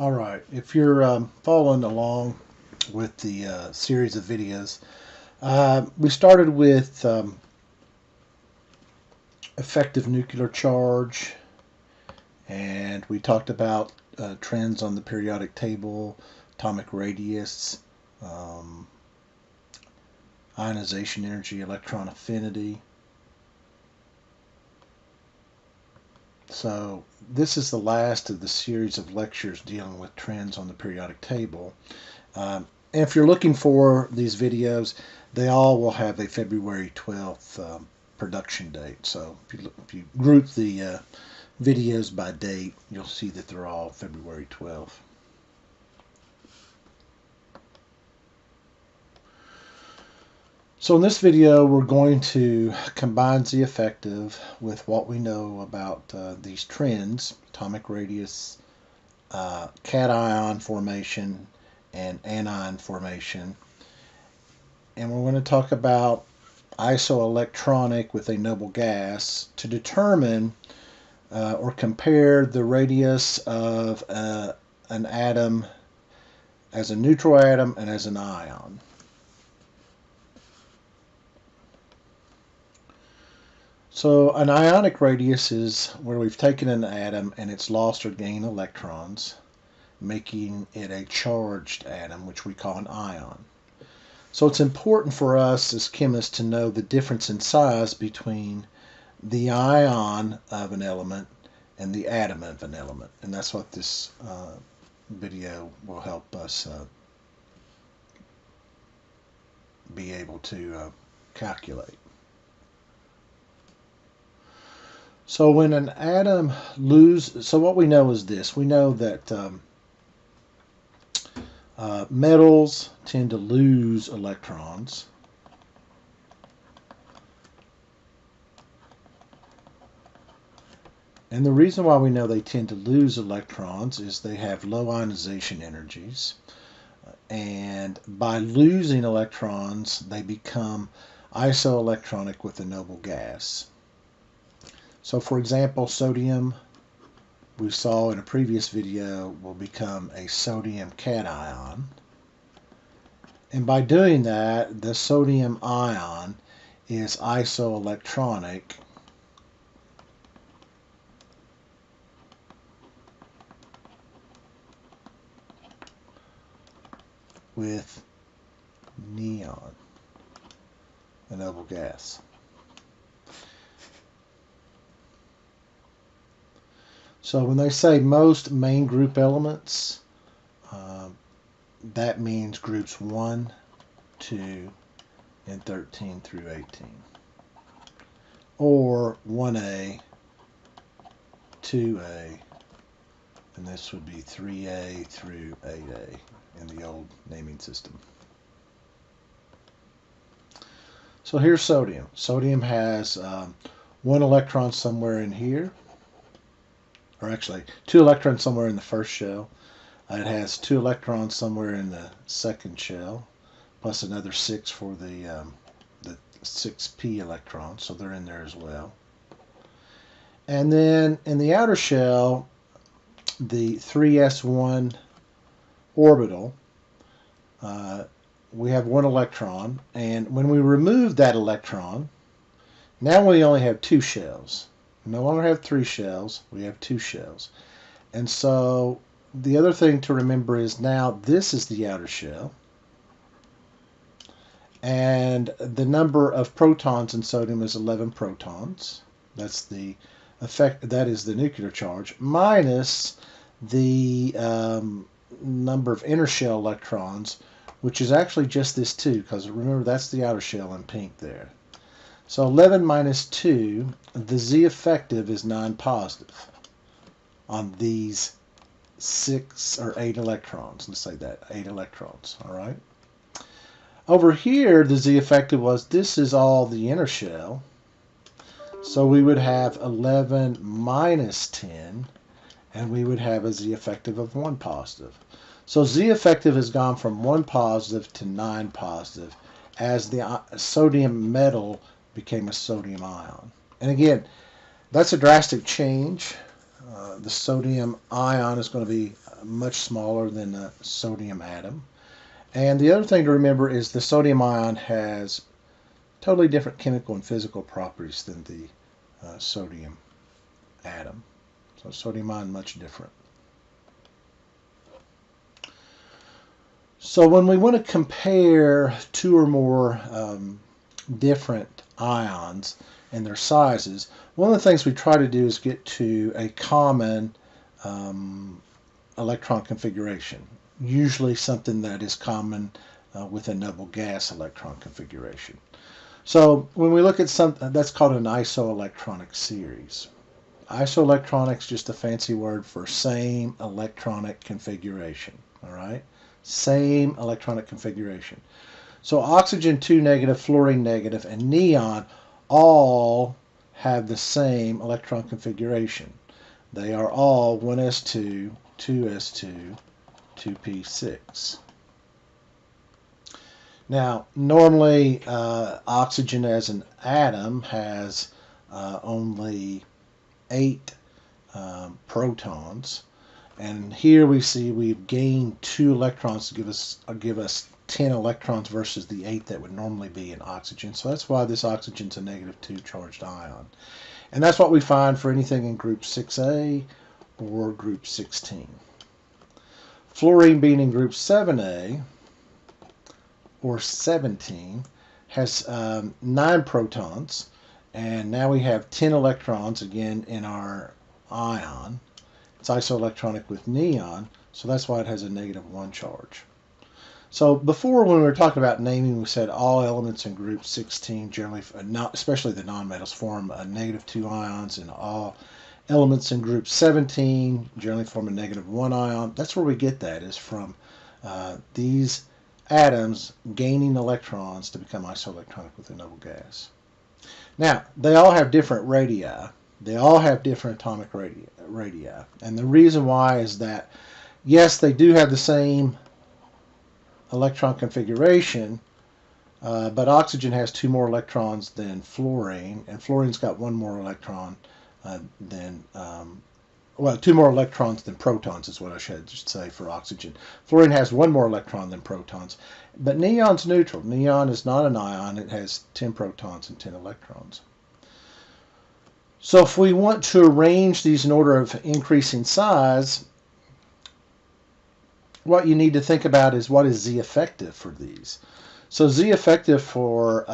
All right, if you're following along with the series of videos, we started with effective nuclear charge, and we talked about trends on the periodic table, atomic radius, um, ionization energy, electron affinity. So this is the last of the series of lectures dealing with trends on the periodic table. And if you're looking for these videos, they all will have a February 12th production date. So if you group the videos by date, you'll see that they're all February 12th. So in this video, we're going to combine Z effective with what we know about these trends, atomic radius, cation formation, and anion formation. And we're going to talk about isoelectronic with a noble gas to determine or compare the radius of an atom as a neutral atom and as an ion. So an ionic radius is where we've taken an atom and it's lost or gained electrons, making it a charged atom, which we call an ion. So it's important for us as chemists to know the difference in size between the ion of an element and the atom of an element. And that's what this video will help us be able to calculate. So when an atom loses, so what we know is this. We know that metals tend to lose electrons. And the reason why we know they tend to lose electrons is they have low ionization energies. And by losing electrons, they become isoelectronic with a noble gas. So for example, sodium, we saw in a previous video, will become a sodium cation. And by doing that, the sodium ion is isoelectronic with neon, a noble gas. So when they say most main group elements, that means groups 1, 2, and 13 through 18. Or 1A, 2A, and this would be 3A through 8A in the old naming system. So here's sodium. Sodium has 1 electron somewhere in here, or actually 2 electrons somewhere in the first shell. It has 2 electrons somewhere in the second shell, plus another 6 for the 6p electrons, so they're in there as well. And then in the outer shell, the 3s1 orbital, we have 1 electron, and when we remove that electron, now we only have 2 shells. We no longer have 3 shells, we have 2 shells. And so the other thing to remember is now this is the outer shell, and the number of protons in sodium is 11 protons. That's the effect, that is the nuclear charge, minus the number of inner shell electrons, which is actually just this 2, because remember that's the outer shell in pink there. So 11 minus 2, the Z effective is 9 positive on these 6 or 8 electrons. Let's say that, 8 electrons, all right? Over here, the Z effective was, this is all the inner shell. So we would have 11 minus 10, and we would have a Z effective of 1 positive. So Z effective has gone from 1 positive to 9 positive as the sodium metal became a sodium ion. And again, that's a drastic change. the sodium ion is going to be much smaller than the sodium atom. And the other thing to remember is the sodium ion has totally different chemical and physical properties than the sodium atom. So sodium ion much different. So when we want to compare two or more different ions and their sizes, one of the things we try to do is get to a common electron configuration, usually something that is common with a noble gas electron configuration. So when we look at something, that's called an isoelectronic series. Isoelectronic is just a fancy word for same electronic configuration, all right? Same electronic configuration. So oxygen 2 negative, fluorine negative, and neon all have the same electron configuration. They are all 1s2, 2s2, 2p6. Now, normally oxygen as an atom has only 8 protons, and here we see we've gained 2 electrons to give us 10 electrons versus the 8 that would normally be in oxygen. So that's why this oxygen's a negative 2 charged ion. And that's what we find for anything in group 6A or group 16. Fluorine being in group 7A or 17 has 9 protons, and now we have 10 electrons again in our ion. It's isoelectronic with neon, so that's why it has a negative 1 charge. So before, when we were talking about naming, we said all elements in group 16 generally, especially the nonmetals, form a negative 2 ions, and all elements in group 17 generally form a negative 1 ion. That's where we get that, is from these atoms gaining electrons to become isoelectronic with a noble gas. Now, they all have different radii. They all have different atomic radii. And the reason why is that, yes, they do have the same electron configuration, but oxygen has 2 more electrons than fluorine, and fluorine's got 1 more electron than 2 more electrons than protons is what I should say for oxygen. Fluorine has 1 more electron than protons, but neon's neutral. Neon is not an ion. It has 10 protons and 10 electrons. So if we want to arrange these in order of increasing size, what you need to think about is what is Z effective for these. So Z effective for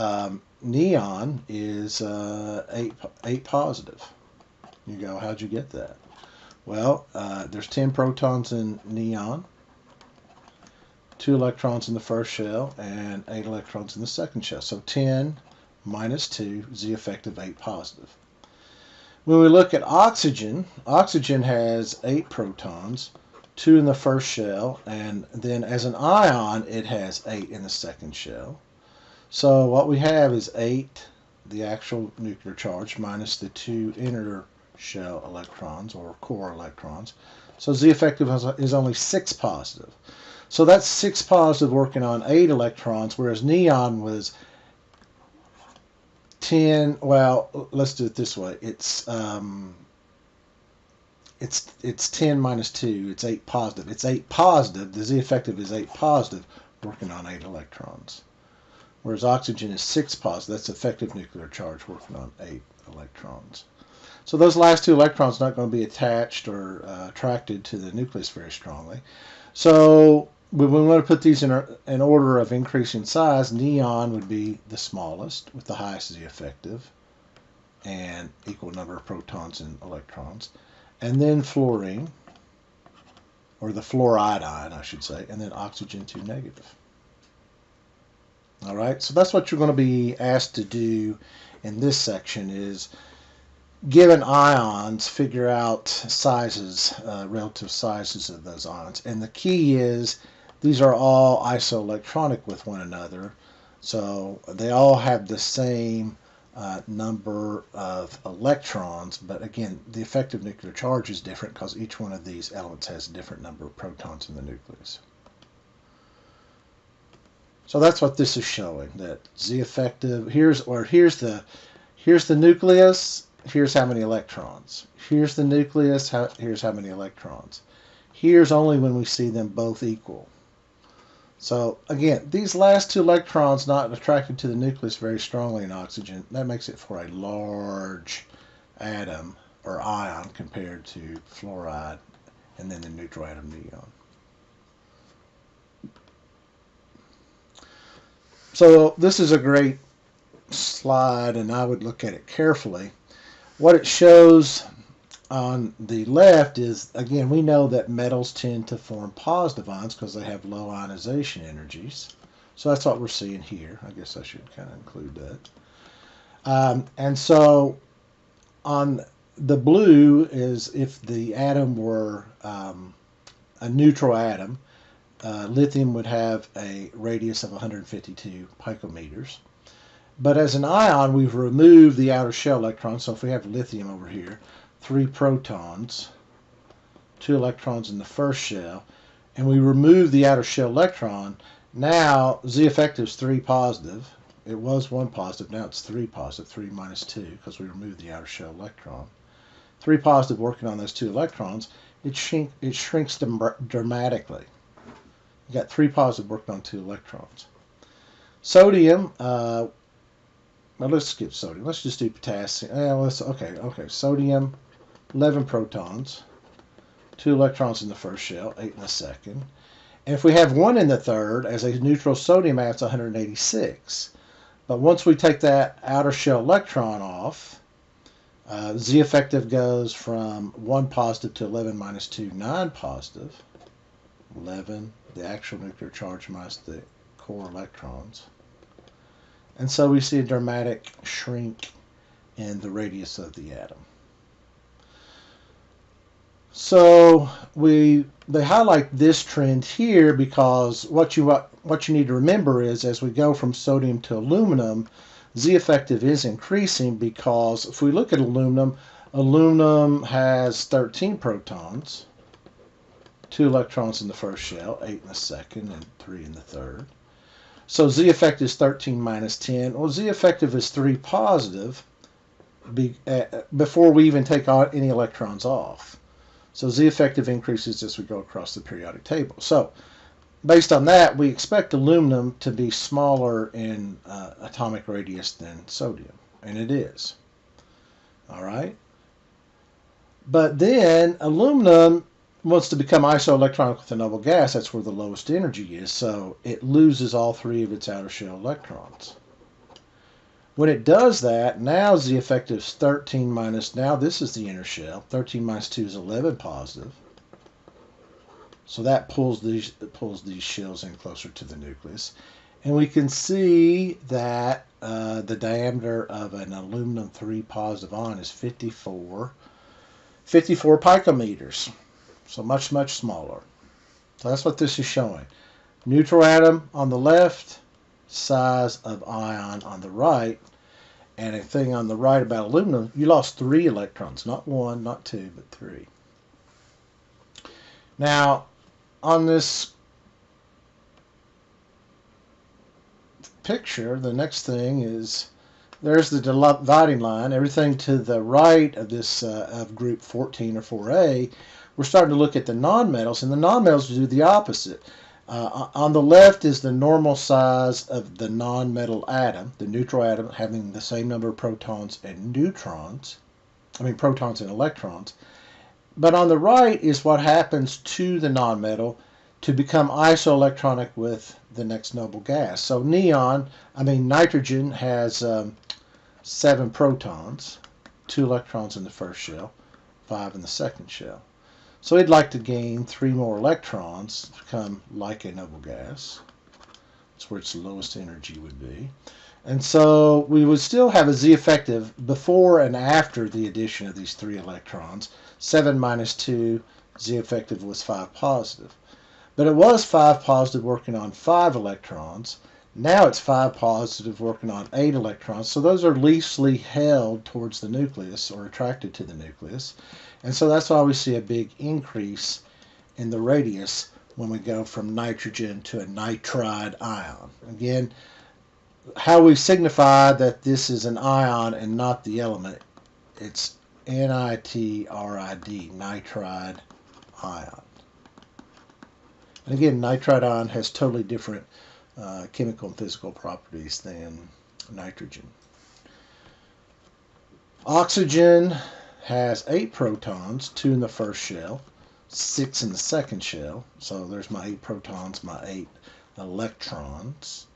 neon is 8 positive. You go, how'd you get that? Well, there's 10 protons in neon, 2 electrons in the first shell, and 8 electrons in the second shell. So 10 minus 2, Z effective 8 positive. When we look at oxygen, oxygen has 8 protons, 2 in the first shell, and then as an ion, it has 8 in the second shell. So what we have is 8, the actual nuclear charge, minus the 2 inner shell electrons or core electrons. So Z effective is only 6 positive. So that's 6 positive working on 8 electrons, whereas neon was 10. Well, let's do it this way. It's 10 minus 2. It's 8 positive. It's 8 positive. The Z effective is 8 positive working on 8 electrons. Whereas oxygen is 6 positive. That's effective nuclear charge working on 8 electrons. So those last 2 electrons are not going to be attached or attracted to the nucleus very strongly. So when we want to put these in order of increasing size, neon would be the smallest with the highest Z effective and equal number of protons and electrons. And then fluorine, or the fluoride ion, I should say, and then oxygen 2 negative. All right, so that's what you're going to be asked to do in this section is, given ions, figure out sizes, relative sizes of those ions. And the key is these are all isoelectronic with one another, so they all have the same number of electrons, but again, the effective nuclear charge is different because each one of these elements has a different number of protons in the nucleus. So that's what this is showing, that Z effective, here's the nucleus, here's how many electrons. Here's the nucleus, here's how many electrons. Here's only when we see them both equal. So again, these last two electrons not attracted to the nucleus very strongly in oxygen. That makes it for a large atom or ion compared to fluoride and then the neutral atom neon. So this is a great slide, and I would look at it carefully. What it shows on the left is, again, we know that metals tend to form positive ions because they have low ionization energies. So that's what we're seeing here. I guess I should kind of include that. And so on the blue is if the atom were a neutral atom, lithium would have a radius of 152 picometers. But as an ion, we've removed the outer shell electrons. So if we have lithium over here, 3 protons, 2 electrons in the first shell, and we remove the outer shell electron, now Z effective is 3 positive. It was 1 positive, now it's 3 positive, 3 minus 2, because we removed the outer shell electron. 3 positive working on those 2 electrons, it shrinks dramatically. You got 3 positive working on 2 electrons. Sodium, well, let's skip sodium. Let's just do potassium. Okay. Sodium, 11 protons, 2 electrons in the first shell, 8 in the second. And if we have 1 in the third, as a neutral sodium atom's 186. But once we take that outer shell electron off, Z effective goes from 1 positive to 11 minus 2, 9 positive. 11, the actual nuclear charge minus the core electrons. And so we see a dramatic shrink in the radius of the atom. So they highlight this trend here because what you need to remember is as we go from sodium to aluminum, Z effective is increasing because if we look at aluminum has 13 protons, 2 electrons in the first shell, 8 in the second, and 3 in the third. So Z effective is 13 minus 10. Well, Z effective is 3 positive before we even take any electrons off. So Z effective increases as we go across the periodic table. So based on that, we expect aluminum to be smaller in atomic radius than sodium, and it is. All right? But then aluminum wants to become isoelectronic with a noble gas. That's where the lowest energy is, so it loses all 3 of its outer shell electrons. When it does that, now Z effective is 13 minus, now this is the inner shell. 13 minus 2 is 11 positive. So that pulls these shells in closer to the nucleus. And we can see that the diameter of an aluminum 3 positive ion is 54 picometers. So much, much smaller. So that's what this is showing. Neutral atom on the left, size of ion on the right. And a thing on the right about aluminum, you lost 3 electrons. Not 1, not 2, but 3. Now, on this picture, the next thing is there's the dividing line. Everything to the right of this of group 14 or 4A, we're starting to look at the nonmetals, and the nonmetals do the opposite. On the left is the normal size of the nonmetal atom, the neutral atom having the same number of protons and protons and electrons. But on the right is what happens to the nonmetal to become isoelectronic with the next noble gas. So nitrogen has 7 protons, 2 electrons in the first shell, 5 in the second shell. So we'd like to gain 3 more electrons to become like a noble gas. That's where its lowest energy would be. And so we would still have a Z effective before and after the addition of these 3 electrons. 7 minus 2, Z effective was 5 positive. But it was 5 positive working on 5 electrons. Now it's 5 positive working on 8 electrons. So those are leastly held towards the nucleus or attracted to the nucleus. And so that's why we see a big increase in the radius when we go from nitrogen to a nitride ion. Again, how we signify that this is an ion and not the element It's NiTRID, nitride ion. And again, nitride ion has totally different chemical and physical properties than nitrogen. Oxygen has 8 protons, 2 in the first shell, 6 in the second shell. So there's my 8 protons, my 8 electrons.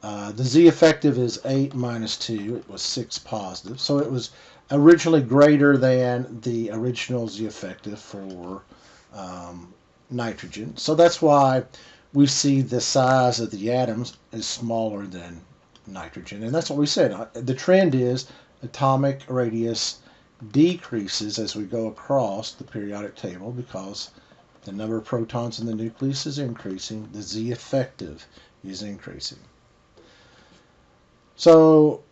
The Z effective is 8 minus 2. It was 6 positive. So it was originally greater than the original Z effective for nitrogen. So that's why we see the size of the atoms is smaller than nitrogen. And that's what we said. The trend is atomic radius decreases as we go across the periodic table because the number of protons in the nucleus is increasing. The Z effective is increasing. So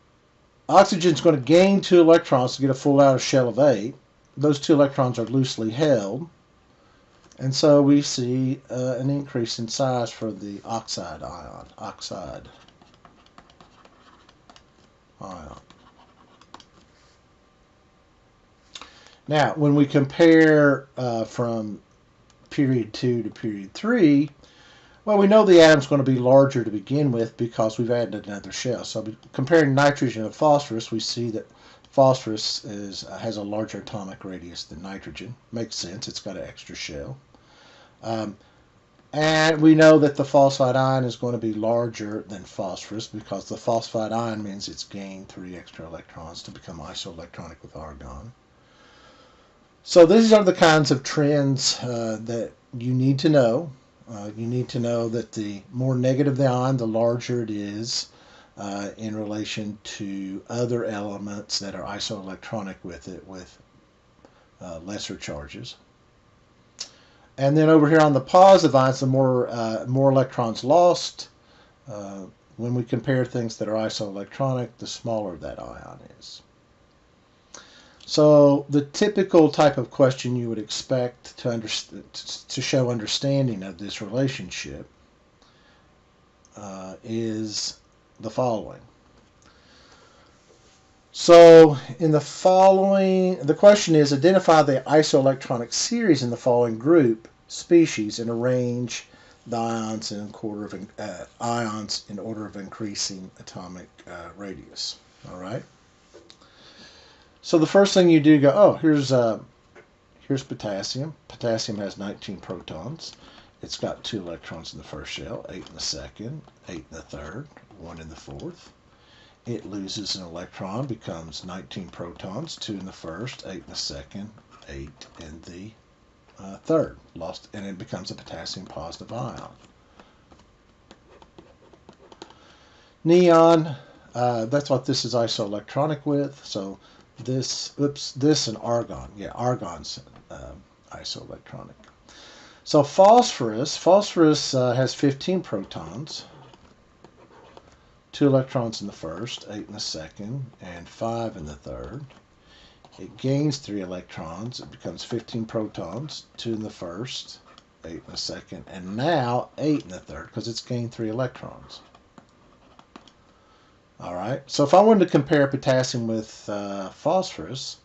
oxygen is going to gain 2 electrons to get a full outer shell of 8. Those 2 electrons are loosely held. And so we see an increase in size for the oxide ion. Now, when we compare from period 2 to period 3, well, we know the atom's going to be larger to begin with because we've added another shell. So comparing nitrogen and phosphorus, we see that phosphorus has a larger atomic radius than nitrogen. Makes sense. It's got an extra shell. And we know that the phosphide ion is going to be larger than phosphorus because the phosphide ion means it's gained 3 extra electrons to become isoelectronic with argon. So these are the kinds of trends that you need to know. You need to know that the more negative the ion, the larger it is in relation to other elements that are isoelectronic with it with lesser charges. And then over here on the positive ions, the more electrons lost. When we compare things that are isoelectronic, the smaller that ion is. So the typical type of question you would expect to show understanding of this relationship is the following. So in the following, the question is identify the isoelectronic series in the following group species and arrange the ions in order of increasing atomic radius. All right. So the first thing you do, go, oh, here's potassium. Potassium has 19 protons. It's got 2 electrons in the first shell, 8 in the second, 8 in the third, 1 in the fourth. It loses an electron, becomes 19 protons, 2 in the first, 8 in the second, 8 in the third. Lost, and it becomes a potassium positive ion. Neon, that's what this is isoelectronic with. So this and argon. Yeah, argon's isoelectronic. So phosphorus has 15 protons, 2 electrons in the first, 8 in the second, and 5 in the third. It gains 3 electrons. It becomes 15 protons, 2 in the first, 8 in the second, and now 8 in the third because it's gained 3 electrons. All right, so if I wanted to compare potassium with phosphorus,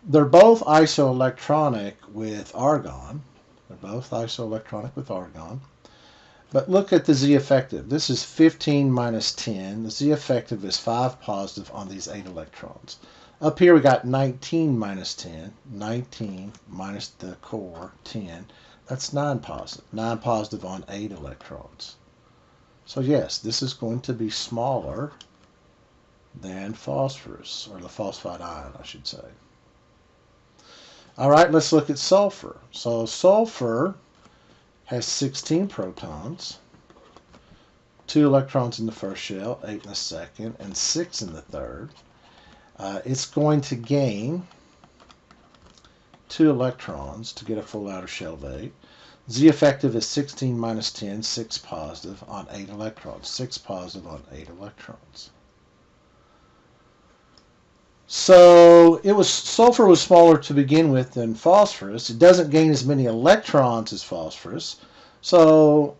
they're both isoelectronic with argon. But look at the Z effective. This is 15 minus 10. The Z effective is 5 positive on these 8 electrons. Up here we got 19 minus 10. 19 minus the core, 10. That's 9 positive. 9 positive on 8 electrons. So yes, this is going to be smaller than phosphorus, or the phosphide ion, I should say. All right, let's look at sulfur. So sulfur has 16 protons, 2 electrons in the first shell, 8 in the second, and 6 in the third. It's going to gain 2 electrons to get a full outer shell of 8. Z effective is 16 minus 10, 6 positive on 8 electrons. 6 positive on 8 electrons. So sulfur was smaller to begin with than phosphorus. It doesn't gain as many electrons as phosphorus. So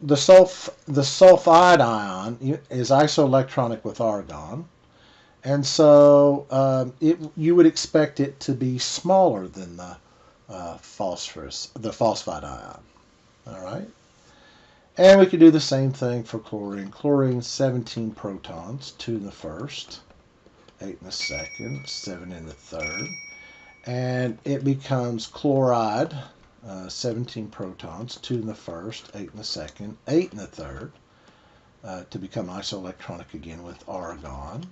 the sulfide ion is isoelectronic with argon, And so you would expect it to be smaller than the phosphorus, the phosphide ion. All right. And we could do the same thing for chlorine. Chlorine, 17 protons, 2 in the first, 8 in the second, 7 in the third. And it becomes chloride, 17 protons, 2 in the first, 8 in the second, 8 in the third, to become isoelectronic again with argon.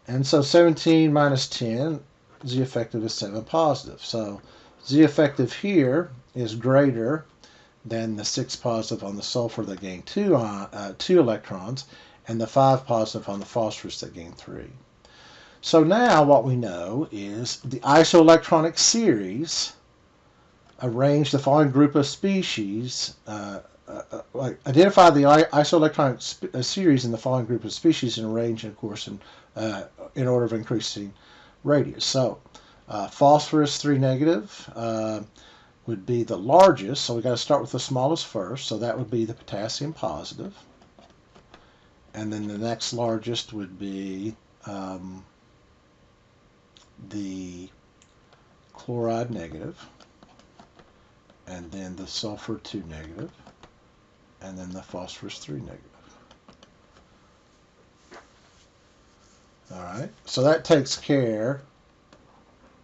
And so 17 minus 10, Z effective is 7 positive. So Z effective here is greater than the 6 positive on the sulfur that gained 2 electrons, and the 5 positive on the phosphorus that gained 3. So now what we know is the isoelectronic series arrange the following group of species, identify the isoelectronic series in the following group of species and arrange, of course, in order of increasing radius. So phosphorus 3 negative would be the largest, so we got to start with the smallest first, so that would be the potassium positive. And then the next largest would be the chloride negative, and then the sulfur 2 negative, and then the phosphorus 3 negative. All right, so that takes care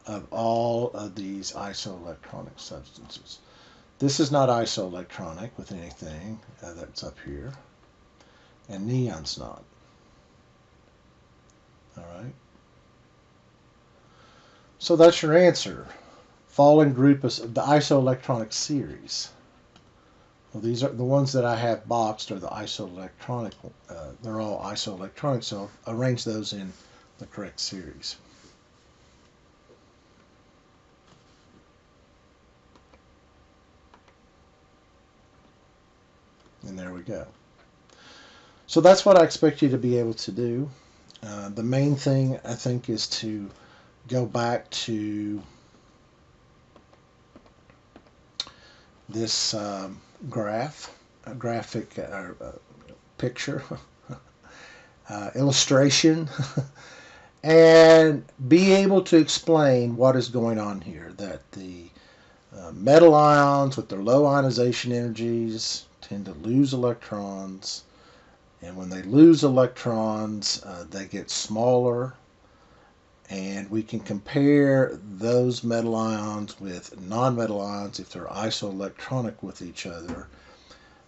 of all of these isoelectronic substances. This is not isoelectronic with anything that's up here, and neon's not. All right. So that's your answer. Following group of the isoelectronic series. Well, these are the ones that I have boxed are the isoelectronic. They're all isoelectronic, so arrange those in the correct series. And there we go. So that's what I expect you to be able to do. The main thing, I think, is to go back to this graphic picture, illustration, and be able to explain what is going on here, that the metal ions with their low ionization energies tend to lose electrons, and when they lose electrons, they get smaller, and we can compare those metal ions with non-metal ions if they're isoelectronic with each other.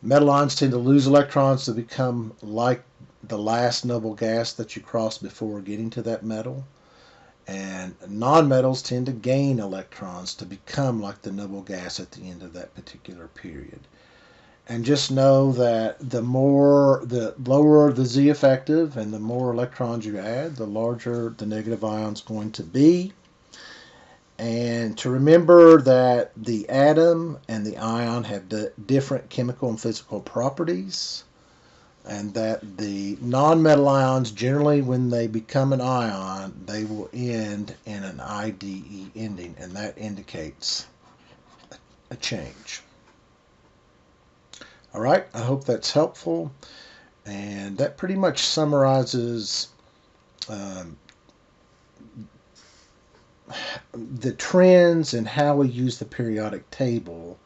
Metal ions tend to lose electrons to become like the last noble gas that you cross before getting to that metal, and non-metals tend to gain electrons to become like the noble gas at the end of that particular period. And just know that the lower the Z effective and the more electrons you add, the larger the negative ion is going to be. And to remember that the atom and the ion have different chemical and physical properties, and that the non-metal ions, generally when they become an ion, they will end in an IDE ending, and that indicates a change. All right, I hope that's helpful, and that pretty much summarizes the trends and how we use the periodic table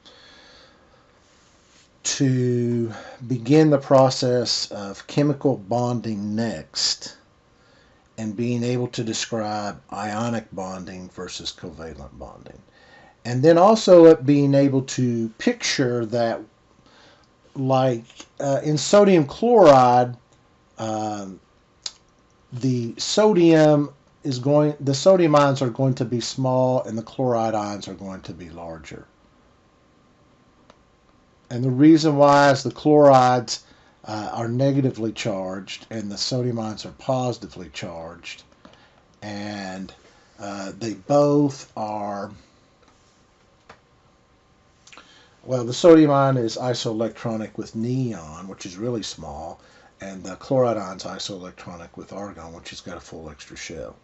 to begin the process of chemical bonding next, and being able to describe ionic bonding versus covalent bonding. And then also being able to picture that, like in sodium chloride, the sodium ions are going to be small and the chloride ions are going to be larger. And the reason why is the chlorides are negatively charged and the sodium ions are positively charged, and they both are. Well, the sodium ion is isoelectronic with neon, which is really small, and the chloride ion is isoelectronic with argon, which has got a full extra shell.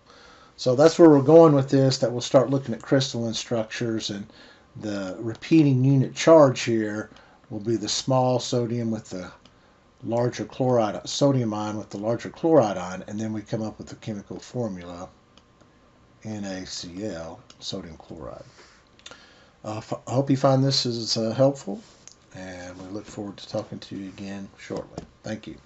So that's where we're going with this, that we'll start looking at crystalline structures, and the repeating unit charge here will be the small sodium with the larger chloride, sodium ion with the larger chloride ion, and then we come up with the chemical formula NaCl, sodium chloride. I hope you find this is helpful, and we look forward to talking to you again shortly. Thank you.